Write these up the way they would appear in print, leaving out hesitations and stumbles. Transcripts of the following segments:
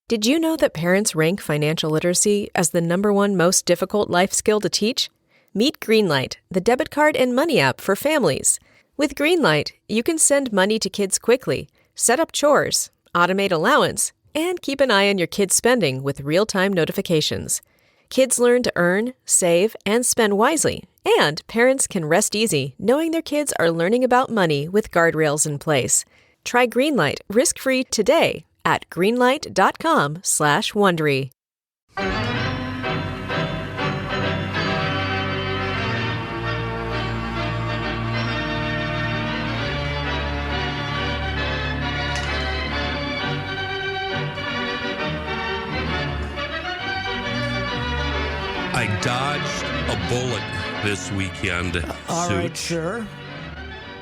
Did you know that parents rank financial literacy as the #1 most difficult life skill to teach? Meet Greenlight, the debit card and money app for families. With Greenlight, you can send money to kids quickly, set up chores, automate allowance, and keep an eye on your kids' spending with real-time notifications. Kids learn to earn, save, and spend wisely, and parents can rest easy knowing their kids are learning about money with guardrails in place. Try Greenlight risk-free today at greenlight.com/Wondery. I dodged a bullet this weekend. All right, sure.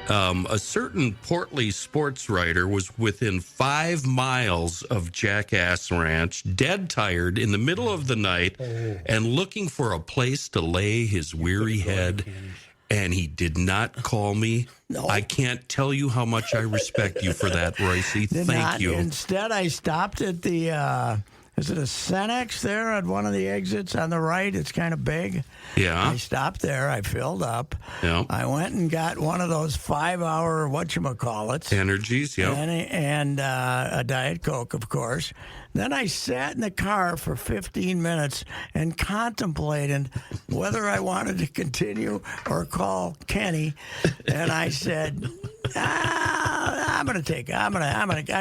A certain portly sports writer was within 5 miles of Jackass Ranch, dead tired in the middle of the night, and looking for a place to lay his weary head. And he did not call me. No. I can't tell you how much I respect you for that, Roycey. Thank you. Instead, I stopped at the, is it a Cenex there at one of the exits on the right? It's kind of big. Yeah. I stopped there. I filled up. Yeah. I went and got one of those 5-hour whatchamacallits. Energies, yeah. And a Diet Coke, of course. Then I sat in the car for 15 minutes and contemplated whether I wanted to continue or call Kenny. And I said, I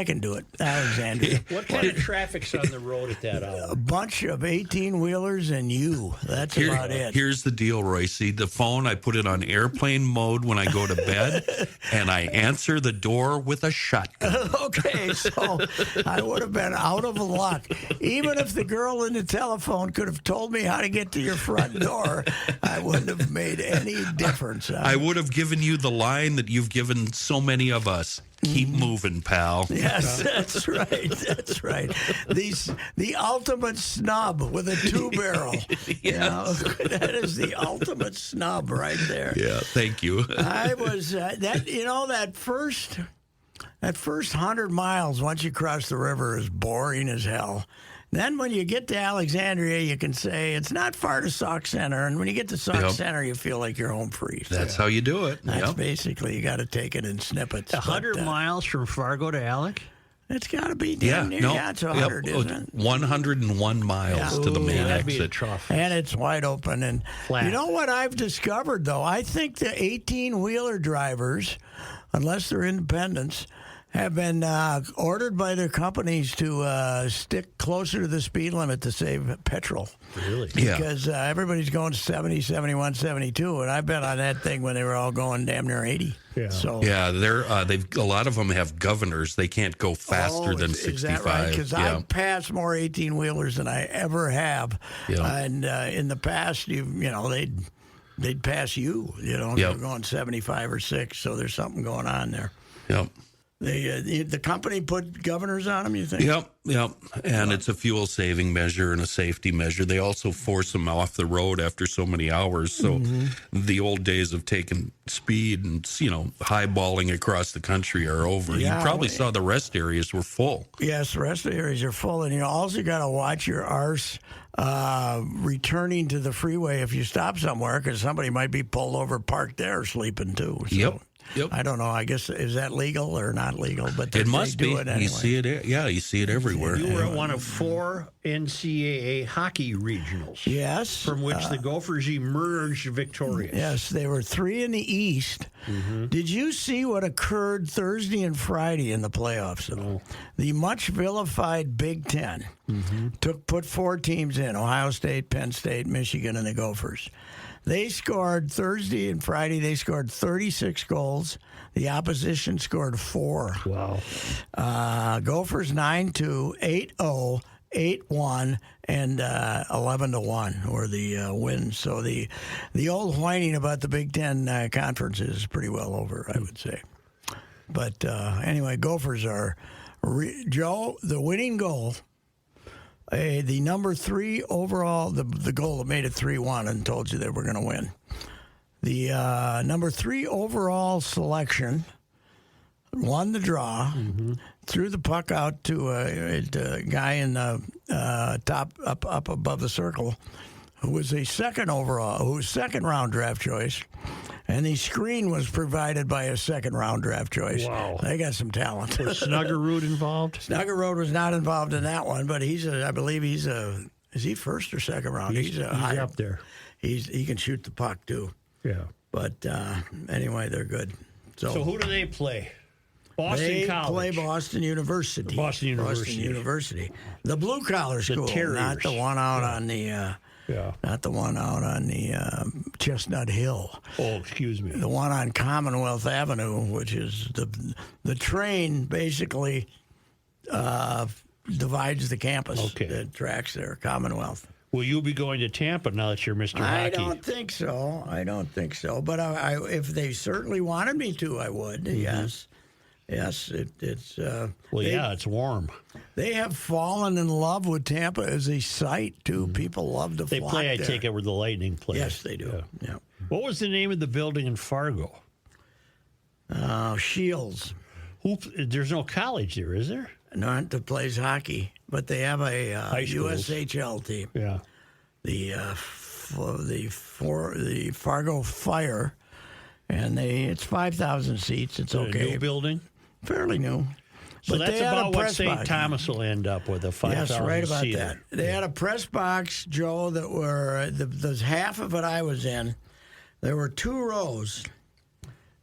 can do it, Alexandria. What kind of traffic's on the road at that hour? A bunch of 18-wheelers and you. That's about it. Here's the deal, Roycey. The phone, I put it on airplane mode when I go to bed, and I answer the door with a shotgun. Okay, so I would have been out of luck. Even if the girl in the telephone could have told me how to get to your front door, I wouldn't have made any difference. I would have given you the line that you've given so many of us. Keep moving, pal. Yes, that's right. That's right. The ultimate snub with a 2-barrel. Yes. You know, that is the ultimate snub right there. Yeah, thank you. I was that first 100 miles once you cross the river is boring as hell. Then when you get to Alexandria, you can say it's not far to Sauk Center. And when you get to Sauk Center, you feel like you're home free. That's how you do it. That's basically, you got to take it in snippets. 100 miles from Fargo to Alec? It's got to be damn near. Yeah, it's 100, isn't it? 101 miles to the main that'd be a exit. trough. And it's wide open. And flat. You know what I've discovered, though? I think the 18-wheeler drivers, unless they're independents, have been ordered by their companies to stick closer to the speed limit to save petrol. Really? Because everybody's going 70, 71, 72, and I've been on that thing when they were all going damn near 80. Yeah. So, Yeah, a lot of them have governors. They can't go faster than 65. Is that right? Because I've passed more 18-wheelers than I ever have. Yeah. And in the past, they'd pass you. You know, you're going 75 or 6, so there's something going on there. Yep. The company put governors on them, you think? Yep. And it's a fuel-saving measure and a safety measure. They also force them off the road after so many hours. So the old days of taking speed and, highballing across the country are over. Yeah, you probably saw the rest areas were full. Yes, the rest of the areas are full. And, also you got to watch your arse returning to the freeway if you stop somewhere, because somebody might be pulled over, parked there, sleeping too. So. Yep. I don't know. I guess, is that legal or not legal? But it must do be. It anyway. You see it. Yeah, you see it everywhere. You were at one of 4 NCAA hockey regionals. Yes. From which the Gophers emerged victorious. Yes, they were 3 in the East. Mm-hmm. Did you see what occurred Thursday and Friday in the playoffs? No. The much vilified Big Ten put 4 teams in: Ohio State, Penn State, Michigan, and the Gophers. They scored Thursday and Friday. They scored 36 goals. The opposition scored 4. Wow. Gophers 9-2, 8-0, 8-1, and 11-1 were the wins. So the old whining about the Big Ten conference is pretty well over, I would say. But anyway, Gophers are Joe. The winning goal. The number 3 overall, the goal that made it 3-1 and told you they were going to win. The number 3 overall selection won the draw, threw the puck out to a guy in the top up above the circle, who was a second round draft choice, and the screen was provided by a second round draft choice. Wow. They got some talent. Was Snuggerud involved? Snuggerud was not involved in that one, but I believe is he first or second round? He's up there. He can shoot the puck too. Yeah. But anyway, they're good. So who do they play? Boston they College. play Boston University. Boston University. The blue collar school, Terriers. not the one out on the not the one out on the Chestnut Hill. Oh, excuse me. The one on Commonwealth Avenue, which is the train basically divides the campus. Okay. The tracks there, Commonwealth. Will you be going to Tampa now that you're Mr. Hockey? I don't think so. But if they certainly wanted me to, I would. Yes. Yes, it's. It's warm. They have fallen in love with Tampa as a site too. People love to. They flock play. there. I take it where the Lightning plays. Yes, they do. Yeah. What was the name of the building in Fargo? Shields. There's no college there, is there? Not that plays hockey, but they have a High schools. USHL team. Yeah. The Fargo Fire, and it's 5,000 seats. It's okay. A new building. Fairly new. So But that's they had a about what press St. box. Thomas will end up with, a 5,000 Yes, right about seater. that. They had a press box, Joe, that were the half of it I was in. There were 2 rows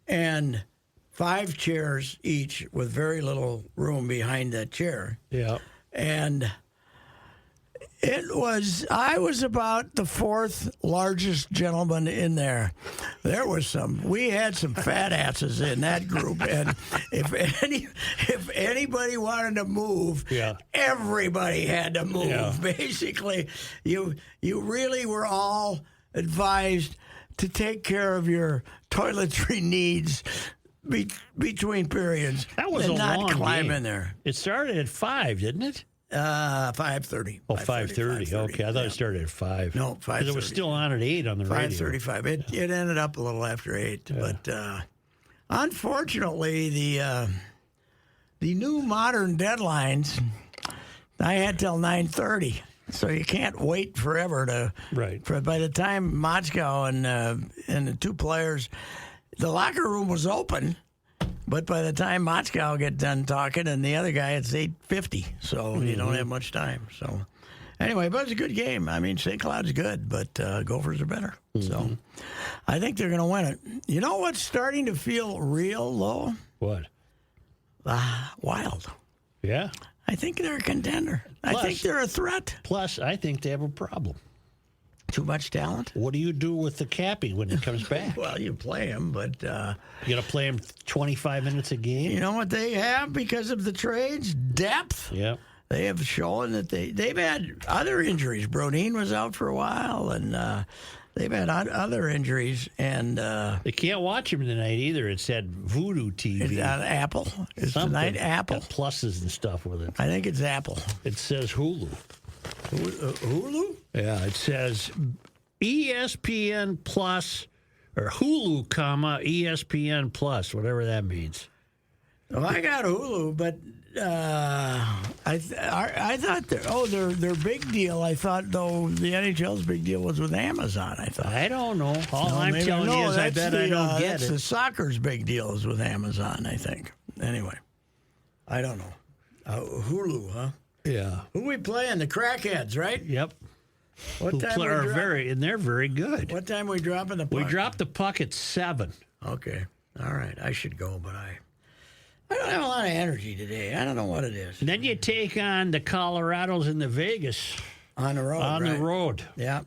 and 5 chairs each with very little room behind that chair. Yeah. And I was about the 4th largest gentleman in there. We had some fat asses in that group, and if anybody wanted to move, everybody had to move. Yeah. Basically, you really were all advised to take care of your toiletry needs between periods. That was and a not long climb game. in there. It started at 5, didn't it? 5:30. Oh, 5:30. Okay, I thought it started at 5. No, 5:30. Because it was still on at 8 on the radio. 5:35. It ended up a little after 8, but unfortunately, the new modern deadlines, I had till 9:30, so you can't wait forever to. Right. By the time Motzkow and the 2 players, the locker room was open. But by the time Motzkow get done talking and the other guy, it's 8:50, so you don't have much time. So anyway, but it's a good game. I mean, St. Cloud's good, but Gophers are better. So I think they're going to win it. You know what's starting to feel real, though? What? Wild. Yeah. I think they're a contender. I think they're a threat. Plus, I think they have a problem. Too much talent? What do you do with the Cappy when he comes back? Well, you play him, but... you going to play him 25 minutes a game? You know what they have because of the trades? Depth. Yeah. They have shown that they've had other injuries. Brodeen was out for a while, and they've had other injuries. And they can't watch him tonight either. It's that Voodoo TV. It's on Apple. It's Something. tonight Apple. Got pluses and stuff with it. I think it's Apple. It says Hulu. Hulu? Yeah, it says ESPN Plus or Hulu, ESPN Plus, whatever that means. Well, I got Hulu, but I thought their big deal. I thought though the NHL's big deal was with Amazon. I thought. I don't know. All I'm telling you is I bet I don't get that's it. the soccer's big deal is with Amazon. I think. Anyway, I don't know. Hulu, huh? Yeah. Who we playing? The Crackheads, right? Yep. What time they're very good. What time we dropping the puck? We dropped the puck at 7. Okay. All right. I should go, but I don't have a lot of energy today. I don't know what it is. And then you take on the Colorados and the Vegas On the road. on right? the road. Yep.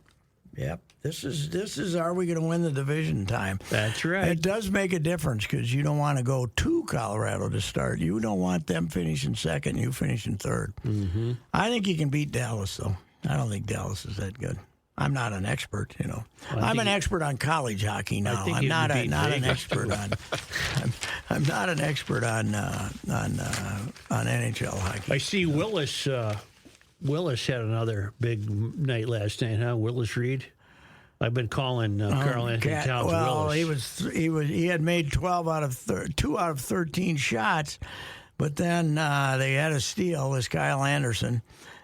This is are we going to win the division time? That's right. It does make a difference because you don't want to go to Colorado to start. You don't want them finishing second, you finishing third. Mm-hmm. I think you can beat Dallas, though. I don't think Dallas is that good. I'm not an expert, you know. I'm an expert on college hockey now. I'm not an expert on. I'm not an expert on NHL hockey. I see Willis. Willis had another big night last night, huh? Willis Reed. I've been calling Carl Anthony Towns well, Willis. he had made 2 out of 13 shots, but then they had a steal, this Kyle Anderson,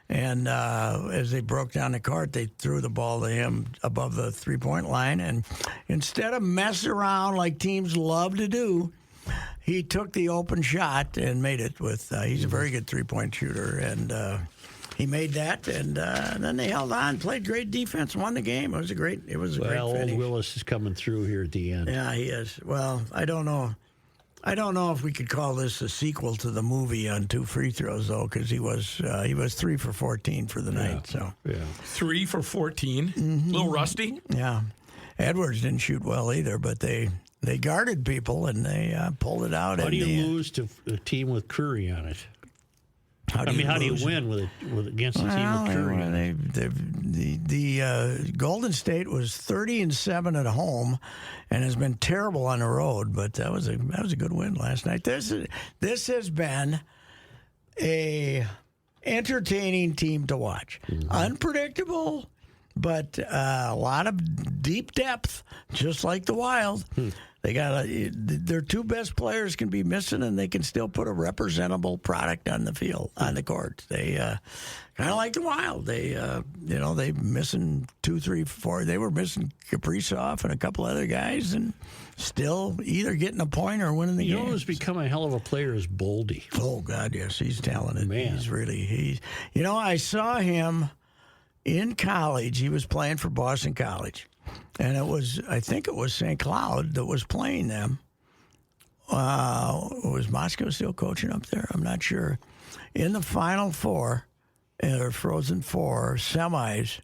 and as they broke down the court, they threw the ball to him above the 3-point line, and instead of mess around like teams love to do, he took the open shot and made it with. He's a very good 3-point shooter, and he made that. And then they held on, played great defense, won the game. It was a great. Well, finish. old Willis is coming through here at the end. Yeah, he is. Well, I don't know. I don't know if we could call this a sequel to the movie on 2 free throws, though, because he was 3 for 14 for the night. So 3 for 14. A little rusty. Yeah, Edwards didn't shoot well either, but they guarded people and they pulled it out. How do you lose to a team with Curry on it? How do you win against a team with Curry? on it? The Golden State was 30-7 at home, and has been terrible on the road. But that was a good win last night. This has been a entertaining team to watch. Unpredictable, but a lot of deep depth, just like the Wild. They got their 2 best players can be missing, and they can still put a representable product on the field, on the court. They kind of like the Wild. They missing 2, 3, 4. They were missing Kaprizov and a couple other guys, and still either getting a point or winning the game. You know who's become a hell of a player is Boldy. Oh God, yes, he's talented. Man. I saw him in college. He was playing for Boston College. And I think it was St. Cloud that was playing them. Was Moscow still coaching up there? I'm not sure. In the Final Four, or Frozen Four semis,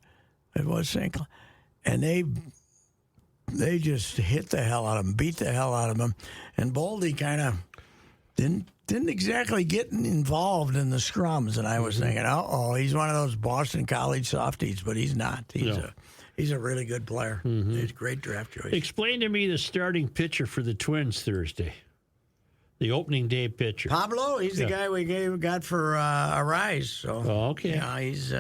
it was St. Cloud. And they just hit the hell out of him, beat the hell out of him. And Boldy kind of didn't exactly get involved in the scrums. And I was thinking, he's one of those Boston College softies, but he's not. He's a really good player. He's a great draft choice. Explain to me the starting pitcher for the Twins Thursday. The opening day pitcher. Pablo, he's the guy we got for a rise. So, okay. Yeah, he's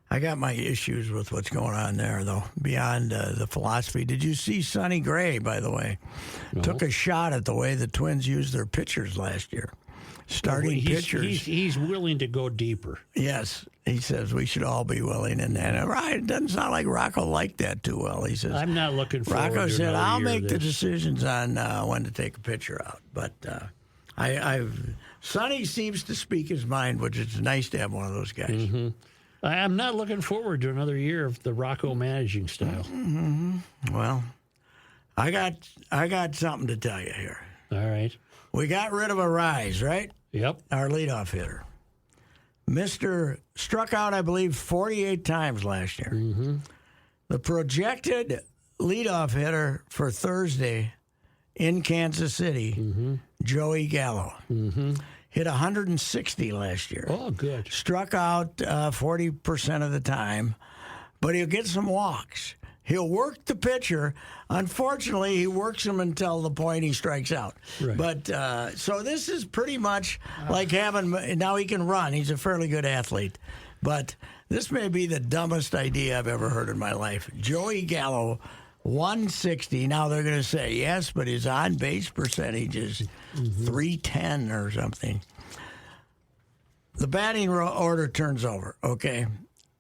I got my issues with what's going on there, though, beyond the philosophy. Did you see Sonny Gray, by the way? No. Took a shot at the way the Twins used their pitchers last year. Starting pitchers. He's willing to go deeper. Yes. He says we should all be willing. And it doesn't sound like Rocco liked that too well. He says, I'm not looking forward Rocco to said, I'll make the this. decisions on when to take a pitcher out. But Sonny seems to speak his mind, which is nice to have one of those guys. Mm-hmm. I'm not looking forward to another year of the Rocco managing style. Mm-hmm. Well, I got something to tell you here. All right. We got rid of a rise, right? Yep. Our leadoff hitter. Mr. struck out, I believe, 48 times last year. Mm-hmm. The projected leadoff hitter for Thursday in Kansas City, Joey Gallo, hit 160 last year. Oh, good. Struck out 40% of the time, but he'll get some walks. He'll work the pitcher. Unfortunately, he works him until the point he strikes out. Right. But so this is pretty much like having. Now he can run. He's a fairly good athlete. But this may be the dumbest idea I've ever heard in my life. Joey Gallo, 160. Now they're going to say, yes, but his on-base percentage is 310 or something. The batting order turns over, okay?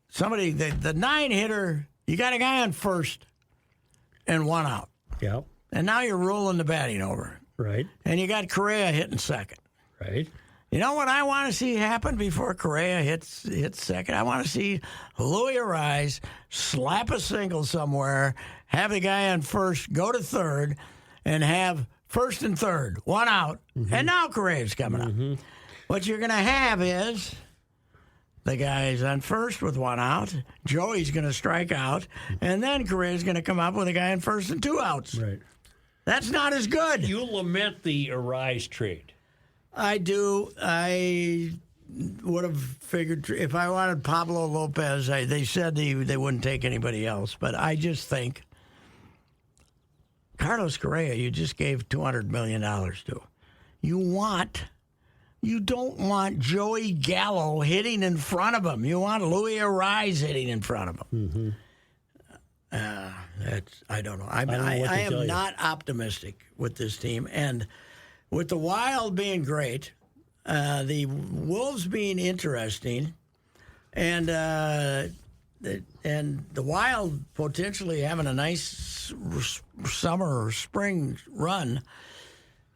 Somebody, the 9-hitter... You got a guy on first and 1 out. Yep. And now you're rolling the batting over. Right. And you got Correa hitting second. Right. You know what I want to see happen before Correa hits second? I want to see Louis Arise slap a single somewhere, have the guy on first go to third, and have first and third, 1 out. And now Correa's coming up. What you're going to have is... the guy's on first with 1 out. Joey's going to strike out. And then Correa's going to come up with a guy on first and 2 outs. Right. That's not as good. You lament the Arise trade. I do. I would have figured if I wanted Pablo Lopez, they said they wouldn't take anybody else. But I just think Carlos Correa, you just gave $200 million to. You want You don't want Joey Gallo hitting in front of him. You want Louis Arise hitting in front of him. I don't know. I am not optimistic with this team. And with the Wild being great, the Wolves being interesting, and the Wild potentially having a nice summer or spring run.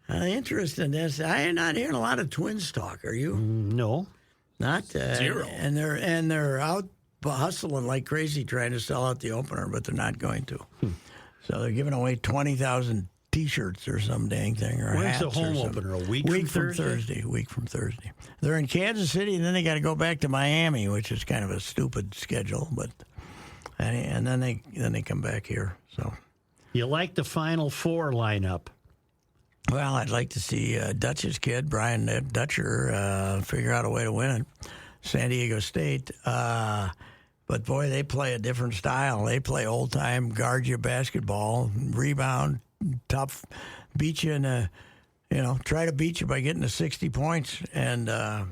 Interest in this. I am not hearing a lot of Twins talk. Are you? No. Not Zero. And they're out hustling like crazy trying to sell out the opener, but they're not going to. So they're giving away 20,000 T-shirts or some dang thing, or When's hats the home or something. opener? A week from Thursday? A week from Thursday. They're in Kansas City, and then they got to go back to Miami, which is kind of a stupid schedule. But and then they come back here. So You like the Final Four lineup? well, I'd like to see Dutch's kid, Brian Dutcher, figure out a way to win it. San Diego State. But, boy, they play a different style. They play old-time, guard you basketball, rebound, tough, beat you try to beat you by getting to 60 points. And I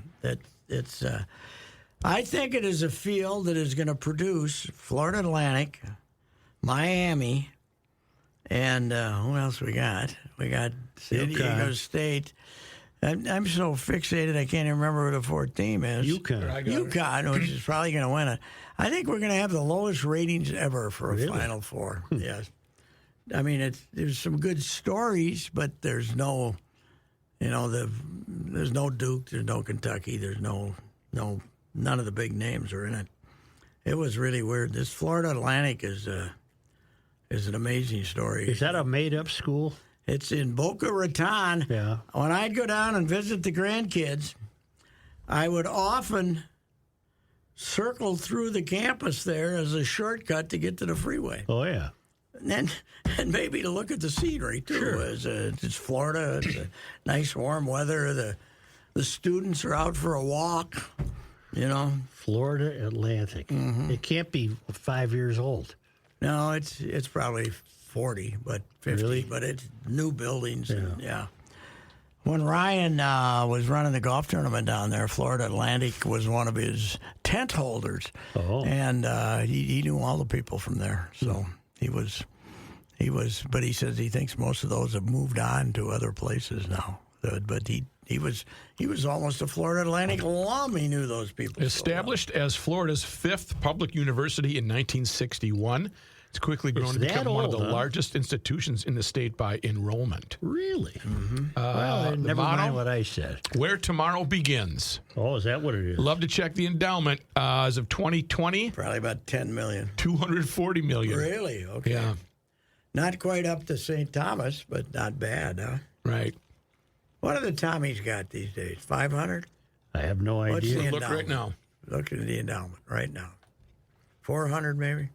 think it is a field that is going to produce Florida Atlantic, Miami, and who else we got? We got San Diego State. I'm so fixated I can't even remember who the fourth team is. UConn, which is probably going to win it. I think we're going to have the lowest ratings ever for a Final Four. Yes. I mean, there's some good stories, but there's no, there's no Duke, there's no Kentucky, there's none of the big names are in it. It was really weird. This Florida Atlantic is an amazing story. Is that a made-up school? It's in Boca Raton. Yeah. When I'd go down and visit the grandkids, I would often circle through the campus there as a shortcut to get to the freeway. Oh, yeah. And maybe to look at the scenery, too. Sure. It's Florida. It's nice, warm weather. The students are out for a walk, Florida Atlantic. Mm-hmm. It can't be 5 years old. No, it's probably 40, but 50. Really? But it's new buildings. Yeah. When Ryan was running the golf tournament down there, Florida Atlantic was one of his tent holders. Oh. And he knew all the people from there. So he was, but he says he thinks most of those have moved on to other places now. But he was almost a Florida Atlantic alum. He knew those people. Established as Florida's fifth public university in 1961, it's quickly grown to become one of the largest institutions in the state by enrollment. Really? Mm-hmm. Well, never motto, mind what I said. Where tomorrow begins. Oh, is that what it is? Love to check the endowment. As of 2020, Probably about 10 million. 240 million. Really? Okay. Yeah. Not quite up to St. Thomas, but not bad, huh? Right. What do the Tommies got these days? 500? I have no What's idea. the Look right endowment? now. Look at the endowment right now. 400 maybe?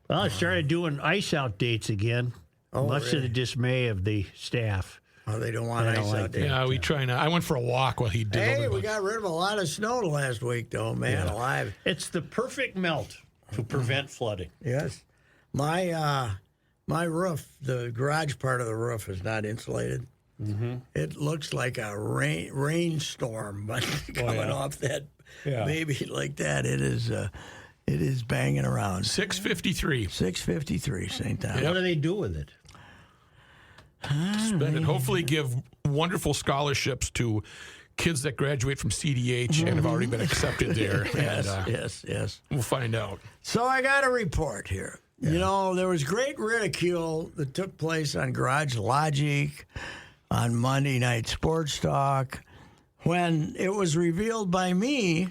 Well, I started doing ice out dates again, much to the really? dismay of the staff. Oh, they don't want They don't ice like out there. Yeah, we try now. I went for a walk while he did. Hey, we got rid of a lot of snow last week, though, man, alive. It's the perfect melt to prevent flooding. Yes. My roof, the garage part of the roof is not insulated. Mm-hmm. It looks like a rainstorm but coming off that baby like that. It is banging around. 653. 653, St. Thomas. What do they do with it? Spend it. Hopefully give wonderful scholarships to kids that graduate from CDH and have already been accepted there. Yes. We'll find out. So I got a report here. Yeah. There was great ridicule that took place on Garage Logic, on Monday Night Sports Talk, when it was revealed by me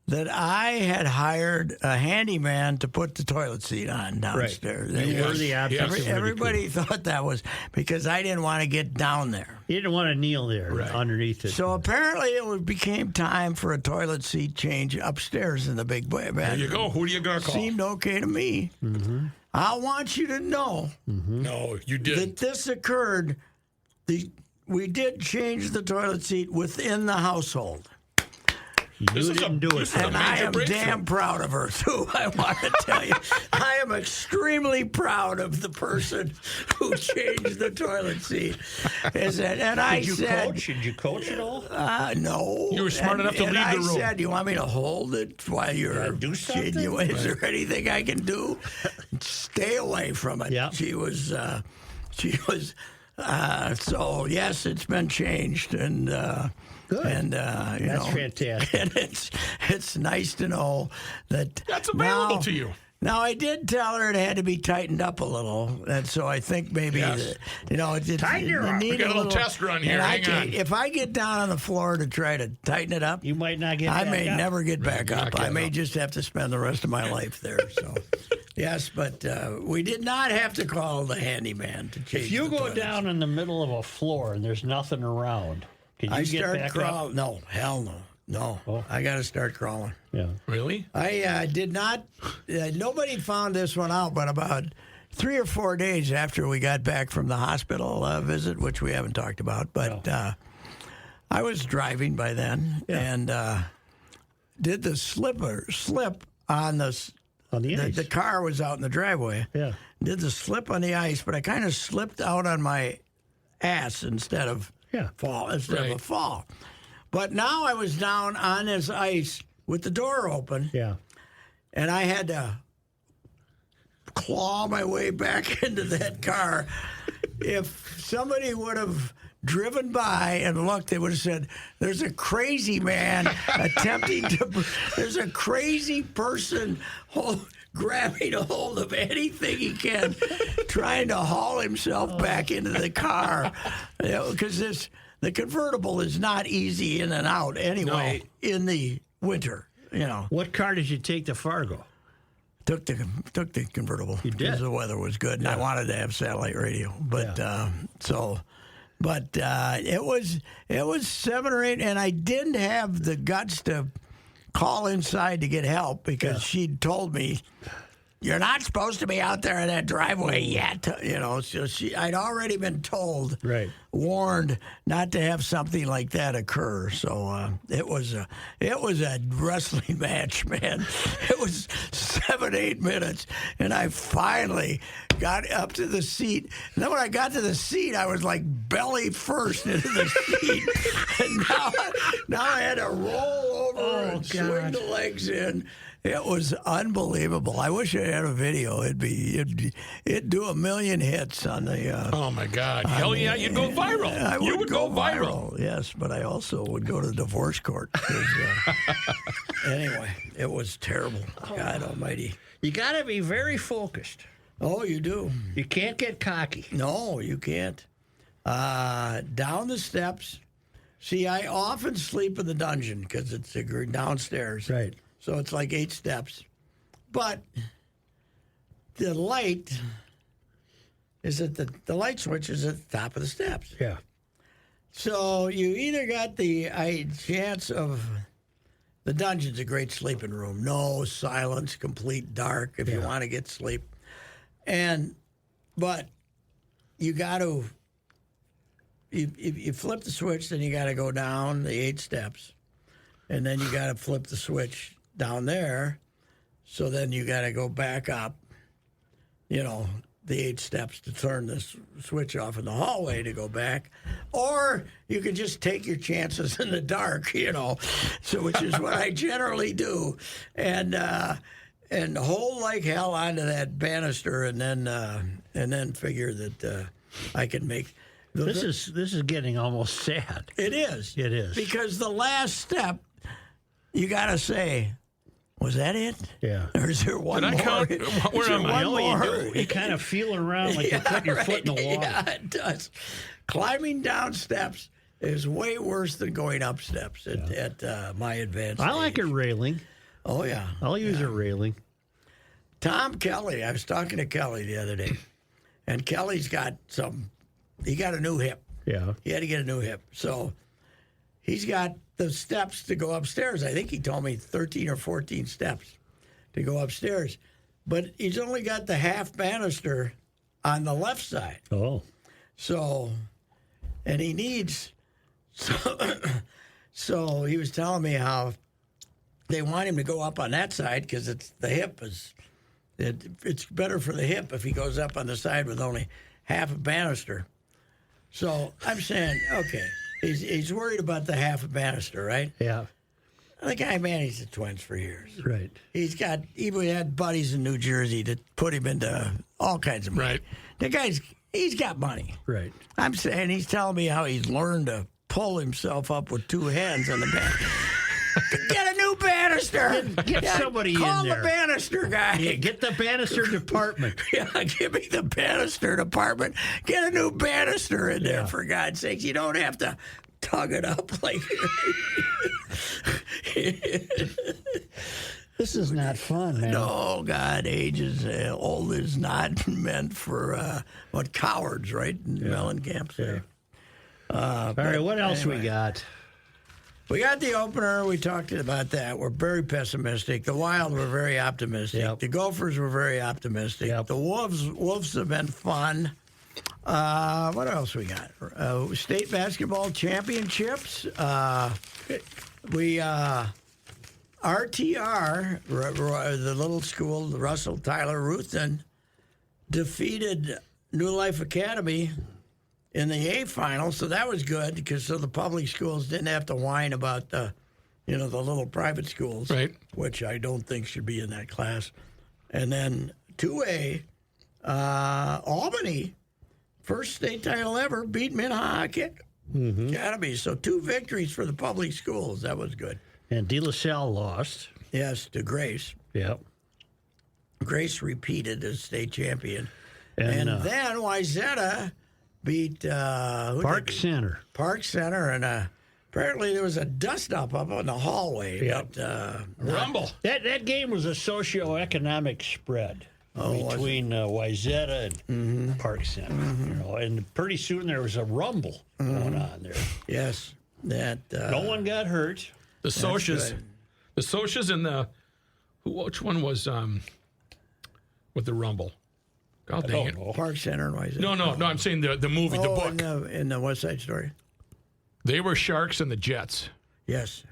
that I had hired a handyman to put the toilet seat on downstairs. Right. You were the object of ridicule. Everybody thought that was because I didn't want to get down there. You didn't want to kneel there underneath it. So apparently it became time for a toilet seat change upstairs in the big bedroom. There you go. Who do you gonna call? Seemed okay to me. Mm-hmm. I want you to know No, you didn't. that this occurred. We did change the toilet seat within the household. You didn't do it. And I am damn proud of her, too. I want to tell you. I am extremely proud of the person who changed the toilet seat. Did you coach? Did you coach at all? No. You were smart enough to leave the room. I said, you want me to hold it while you're do something? Is there anything I can do? Stay away from it. Yep. She was, so yes, it's been changed. And, Good. And That's fantastic. And it's nice to know that That's available to you. Now, I did tell her it had to be tightened up a little, and so I think maybe, Tighten her up. We got a little test run here. Hang on. If I get down on the floor to try to tighten it up, You might not get I back may up. never get back up. I may up. just have to spend the rest of my life there. So, yes, but we did not have to call the handyman to change If you the go toilets. down in the middle of a floor and there's nothing around, can you I get start back crawling. up? No, hell no. No, Oh. I got to start crawling. Yeah. Really? I did not. Nobody found this one out, but about 3 or 4 days after we got back from the hospital visit, which we haven't talked about, but I was driving by then and did the slip on the ice. The car was out in the driveway. Yeah. Did the slip on the ice, but I kind of slipped out on my ass instead of a fall. But now I was down on this ice with the door open. Yeah. And I had to claw my way back into that car. If somebody would have driven by and looked, they would have said, there's a crazy man there's a crazy person grabbing a hold of anything he can, trying to haul himself back into the car. Because the convertible is not easy in and out anyway in the winter. What car did you take to Fargo? Took the convertible You did? because the weather was good and I wanted to have satellite radio. But it was 7 or 8, and I didn't have the guts to call inside to get help because she'd told me, you're not supposed to be out there in that driveway yet. So I'd already been told, warned not to have something like that occur. So it was a wrestling match, man. It was 7-8 minutes, and I finally got up to the seat. And then when I got to the seat, I was like belly first into the seat, and now I had to roll over and swing the legs in. It was unbelievable. I wish I had a video. It'd do 1 million hits on the. Oh my God! Hell yeah, you'd go viral. You would go viral. Yes, but I also would go to divorce court. Anyway, it was terrible. God Almighty! You got to be very focused. Oh, you do. You can't get cocky. No, you can't. Down the steps. See, I often sleep in the dungeon because it's downstairs. Right. So it's like 8 steps. But the light is at the light switch is at the top of the steps. Yeah. So you either got the chance of the dungeon's a great sleeping room. No silence, complete dark if you want to get sleep. But you got to you flip the switch, then you got to go down the 8 steps. And then you got to flip the switch down there, so then you got to go back up, the 8 steps to turn this switch off in the hallway to go back, or you can just take your chances in the dark, so which is what I generally do, and hold like hell onto that banister, and then figure that I can make. This is getting almost sad. It is. It is because the last step. You got to say, was that it? Yeah. Or is there one Did I more? count? Where am I? You kind of feel around like you're putting your foot in the water. Yeah, it does. Climbing down steps is way worse than going up steps at my advanced I like age. a railing. Oh, yeah. I'll use a railing. Tom Kelly, I was talking to Kelly the other day, and Kelly's got he got a new hip. Yeah. He had to get a new hip. So he's got the steps to go upstairs. I think he told me 13 or 14 steps to go upstairs. But he's only got the half banister on the left side. Oh. So, and he needs, so he was telling me how they want him to go up on that side because the hip is. It's better for the hip if he goes up on the side with only half a banister. So I'm saying, okay, he's worried about the half a banister, right? Yeah. The guy managed the Twins for years. Right. He had buddies in New Jersey that put him into all kinds of money. Right. The he's got money. Right. I'm saying he's telling me how he's learned to pull himself up with two hands on the back. Get a new banister. Get somebody in there. Call the banister guy. Yeah, get the banister department. Yeah, give me the banister department. Get a new banister in there, for God's sakes. You don't have to tug it up like... This is not fun, man. No, God, age is old is not meant for cowards, right? In Mellencamp say. All right, what else we got? We got the opener. We talked about that. We're very pessimistic. The Wild were very optimistic. Yep. The Gophers were very optimistic. Yep. The Wolves have been fun. What else we got? State basketball championships. RTR, the little school, the Russell Tyler Ruthven, defeated New Life Academy in the A final, so that was good because the public schools didn't have to whine about the little private schools, Right. which I don't think should be in that class. And then 2A, Albany, first state title ever, beat Minnehaha Academy. So 2 victories for the public schools. That was good. And De La Salle lost. Yes, to Grace. Yep. Grace repeated as state champion. And then Wayzata beat Park Center. Park Center, and apparently there was a dust-up up in the hallway. Yep. But, Rumble. That game was a socioeconomic spread between Wayzata and Park Center. And pretty soon there was a rumble going on there. Yes. No one got hurt. The Socias. The Socias and which one was with the Rumble? God dang it. Park Center and Wayzata. No, I'm saying the movie, the book. In the West Side Story. They were Sharks and the Jets, Yes.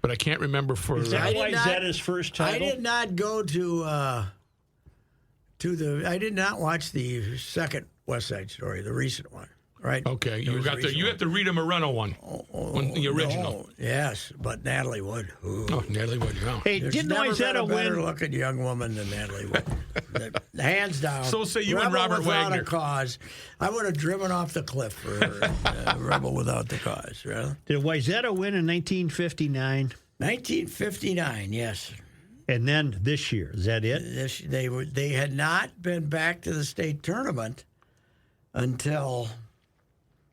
but I can't remember for. Is that I did not- Wayzata's first title? I did not go to I did not watch the second West Side Story, the recent one. Right. Okay, There was a recent you one. have the Rita Moreno one, the original. No, yes, but Natalie Wood. Ooh. Oh, Natalie Wood. No. Hey, There's didn't never been Wayzata a better win? looking young woman than Natalie Wood. Hands down. So say you and Rebel Robert without Wagner. a cause. I would have driven off the cliff for Rebel Without the Cause. Right? Did Wayzata win in 1959? 1959, yes. And then this year, is that it? They had not been back to the state tournament until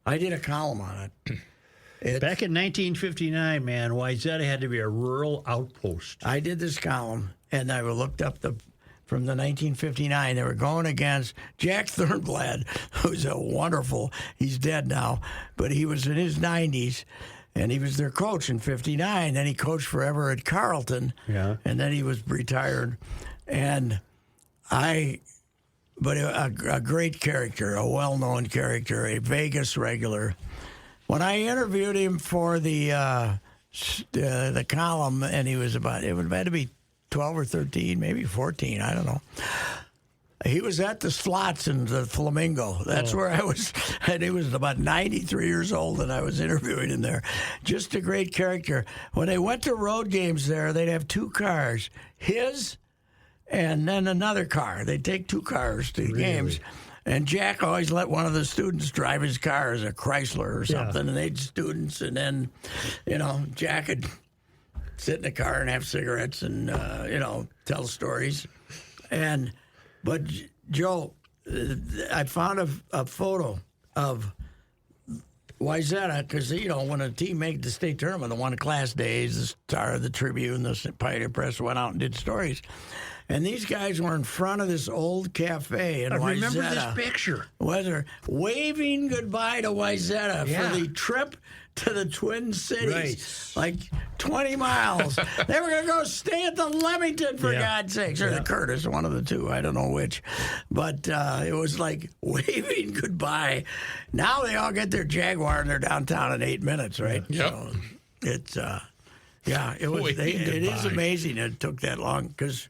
I did a column on it. Back in 1959, man, Wayzata had to be a rural outpost. I did this column, and I looked up from the 1959. They were going against Jack Thornblad, who's a wonderful. He's dead now, but he was in his 90s, and he was their coach in '59. Then he coached forever at Carleton, and then he was retired. But a great character, a well-known character, a Vegas regular. When I interviewed him for the column, and it would have had to be 12 or 13, maybe 14, I don't know. He was at the slots in the Flamingo. That's where I was, and he was about 93 years old, and I was interviewing him there. Just a great character. When they went to road games there, they'd have 2 cars, his and then another car. They'd take 2 cars to the games. And Jack always let one of the students drive his car as a Chrysler or something. And they'd students, and then, Jack would sit in the car and have cigarettes and, tell stories. But Joe, I found a photo of Wayzata because, when a team made the state tournament, the one class days, the Star of the Tribune, the Pioneer Press went out and did stories. And these guys were in front of this old cafe in Wayzata. I remember this picture. Whether waving goodbye to Wayzata for the trip to the Twin Cities, like 20 miles. They were going to go stay at the Leamington, for God's sakes, or the Curtis, one of the two. I don't know which. But it was like waving goodbye. Now they all get their Jaguar and they're downtown in 8 minutes, right? Yep. So it's Yeah, it was. Waving It is goodbye. amazing it took that long because,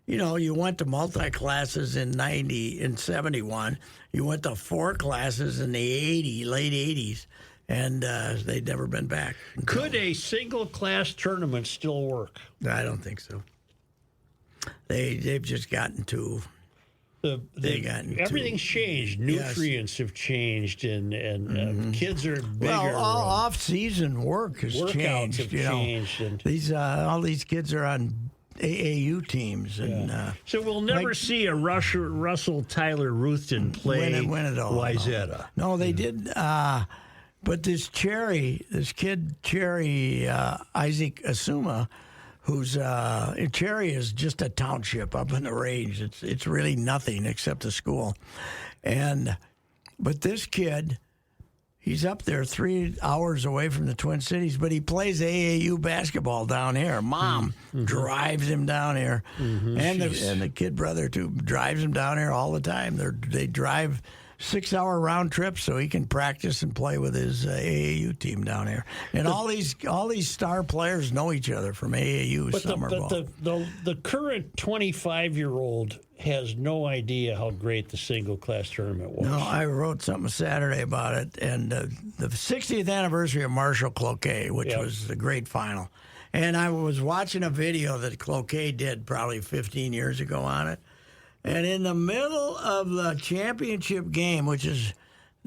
you went to multi-classes in 71. You went to 4 classes in the late 80s, and they'd never been back. Could a single class tournament still work? I don't think so. They've just gotten too. Everything's changed. Nutrients have changed, and kids are bigger. Well, off-season work has Workouts changed. have changed, and all these kids are on AAU teams, and so we'll never see a Russell Tyler Ruthven play win it all. Wyzetta. No, they did. But this kid Cherry Isaac Asuma, who's Cherry is just a township up in the range. It's really nothing except a school, but this kid, he's up there 3 hours away from the Twin Cities, but he plays AAU basketball down here. Mom drives him down here, and the kid brother too drives him down here all the time. They drive 6-hour round trips so he can practice and play with his AAU team down here. And all these star players know each other from AAU summer ball. The current 25-year-old has no idea how great the single class tournament was. No, I wrote something Saturday about it, and the 60th anniversary of Marshall Cloquet, which was the great final. And I was watching a video that Cloquet did probably 15 years ago on it. And in the middle of the championship game, which is,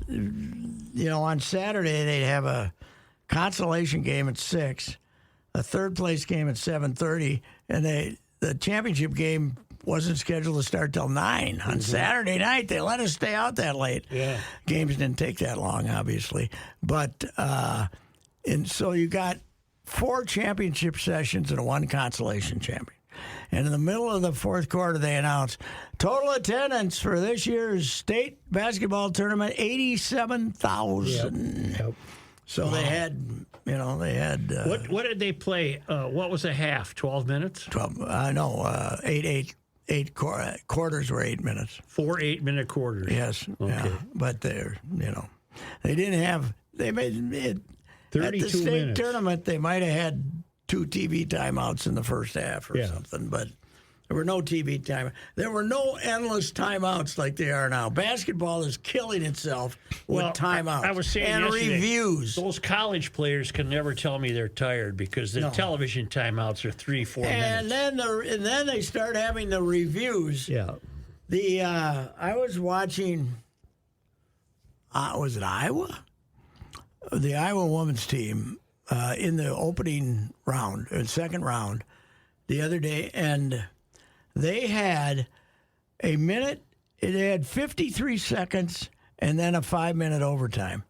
on Saturday, they'd have a consolation game at 6, a third-place game at 7:30, and the championship game wasn't scheduled to start till 9 on Saturday night. They let us stay out that late. Yeah. Games didn't take that long, obviously. But, and so you got 4 championship sessions and 1 consolation champion. And in the middle of the fourth quarter, they announced total attendance for this year's state basketball tournament, 87,000. Yep. So they had. What did they play? What was a half? 12 minutes? 12. No, 8 quarters were 8 minutes. 4 8-minute quarters. Yes. Okay. Yeah. But they didn't have. They made it 32 at the state minutes. tournament. They might have had 2 TV timeouts in the first half or something, but there were no TV time. There were no endless timeouts like they are now. Basketball is killing itself with timeouts I was saying and yesterday, reviews. Those college players can never tell me they're tired because the television timeouts are 3-4 minutes. And then they start having the reviews. Yeah. I was watching. Was it Iowa? The Iowa women's team. In the opening round, or second round, the other day, and they had a minute. They had 53 seconds, and then a 5-minute overtime,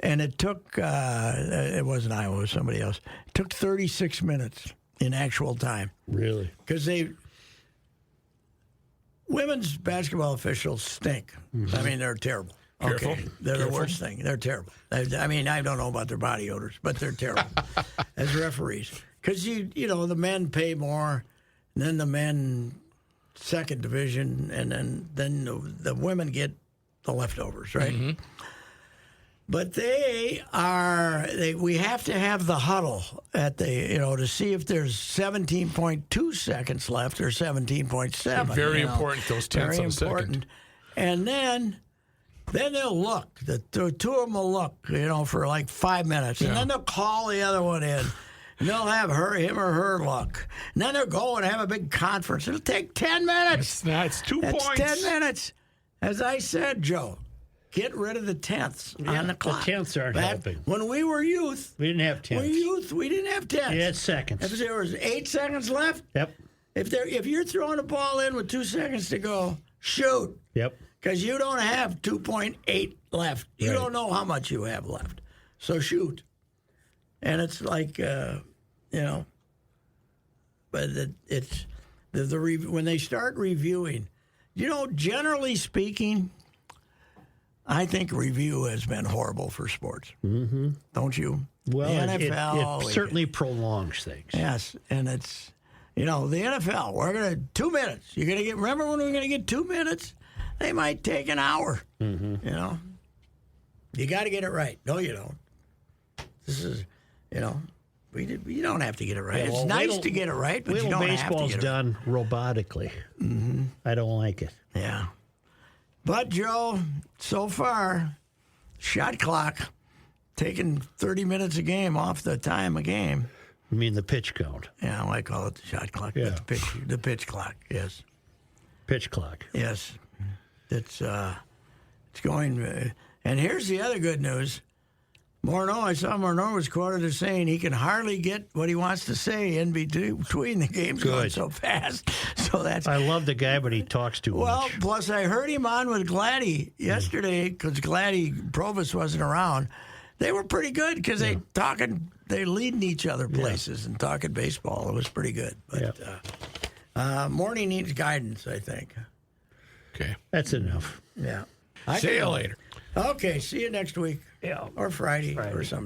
and it took. It wasn't Iowa; it was somebody else. It took 36 minutes in actual time. Really? Because women's basketball officials stink. I mean, they're terrible. Careful. Okay, they're the worst thing. They're terrible. I mean, I don't know about their body odors, but they're terrible as referees. Because the men pay more, and then the men second division, and then the women get the leftovers, right? Mm-hmm. But we have to have the huddle at to see if there's 17.2 seconds left or 17.7. Very important, those tenths of a second. And then they'll look. The 2 of them will look, for like 5 minutes. And then they'll call the other one in. And they'll have him or her look. And then they'll go and have a big conference. It'll take 10 minutes. That's 2 points. 10 minutes. As I said, Joe, get rid of the tenths on the clock. The tenths aren't helping. When we were youth. We didn't have tenths. We didn't have tenths. We had seconds. If there was 8 seconds left. Yep. If you're throwing a ball in with 2 seconds to go, shoot. Yep. Because you don't have 2.8 left. You don't know how much you have left. So shoot. And it's like, but it's when they start reviewing, generally speaking, I think review has been horrible for sports. Mm-hmm. Don't you? Well, the NFL, it certainly prolongs things. Yes, and it's, the NFL, we're going to 2 minutes. You're going to remember when we were going to get 2 minutes? They might take an hour. Mm-hmm. You got to get it right. No, you don't. This is, You don't have to get it right. Yeah, It's well, nice to get it right, but you don't have to baseball's get it done robotically. Mm-hmm. I don't like it. Yeah. But, Joe, so far, shot clock taking 30 minutes a game off the time a game. You mean the pitch count? Yeah, I call it the shot clock. Yeah. But the pitch clock, yes. Pitch clock. Yes. It's going. And here's the other good news. I saw Morneau was quoted as saying he can hardly get what he wants to say in between the games going so fast. So that's. I love the guy, but he talks too much. Plus I heard him on with Gladdy yesterday because Provis wasn't around. They were pretty good because they leading each other places and talking baseball. It was pretty good. But Morning needs guidance, I think. Okay. That's enough. Yeah. See you later. Okay, see you next week. Yeah. Or Friday. Or something.